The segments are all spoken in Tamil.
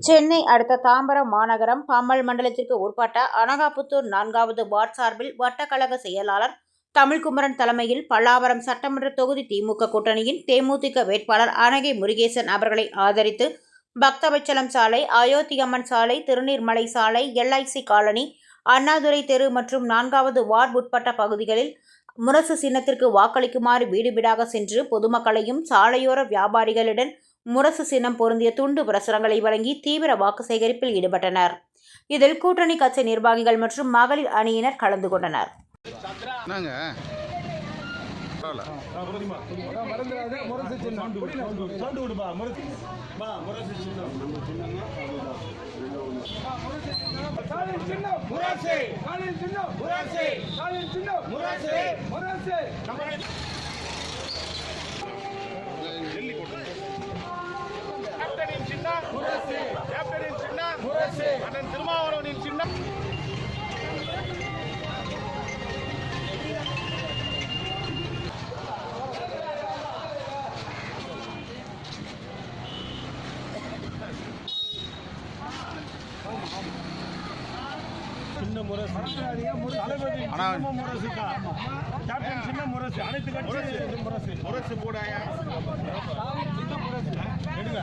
சென்னை அடுத்த தாம்பரம் மாநகரம் பம்மல் மண்டலத்திற்கு உட்பட்ட அனகாபுத்தூர் 4வது வார்டு சார்பில் வட்டக்கழக செயலாளர் தமிழ்குமரன் தலைமையில் பல்லாவரம் சட்டமன்ற தொகுதி திமுக கூட்டணியின் தேமுதிக வேட்பாளர் அனகை முருகேசன் அவர்களை ஆதரித்து பக்தவச்சலம் சாலை, அயோத்தியம்மன் சாலை, திருநீர்மலை சாலை, LIC காலனி, அண்ணாதுரை தெரு மற்றும் 4வது வார்டு உட்பட்ட பகுதிகளில் முரசு சின்னத்திற்கு வாக்களிக்குமாறு வீடு வீடாக சென்று பொதுமக்களையும் சாலையோர வியாபாரிகளிடம் முரசு சின்னம் பொருந்திய துண்டு பிரசுரங்களை வழங்கி தீவிர வாக்கு சேகரிப்பில் ஈடுபட்டனர். இதில் கூட்டணி கட்சி நிர்வாகிகள் மற்றும் மகளிர் அணியினர் கலந்து கொண்டனர். திருமாவளவனின் சின்னம் சின்ன முரசு, தளபதி முரசு, கேப்டன் சின்ன முரசு, அனைத்து கட்சி முரசு முரசு போடாயா எடுங்க.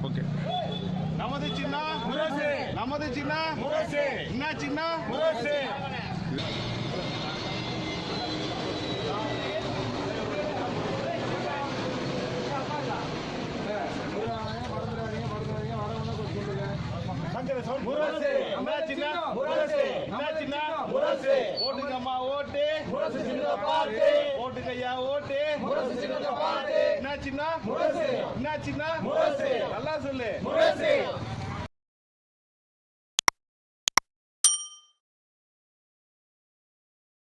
ஓகே, நமது சின்ன முரசு, நமது சின்ன முரசு, என்ன சின்ன முரசு. ஓட்டுங்கம்மா ஓட்டு, ஓட்டுங்கய்யா ஓட்டு, என்ன சின்ன, நல்லா சொல்லு.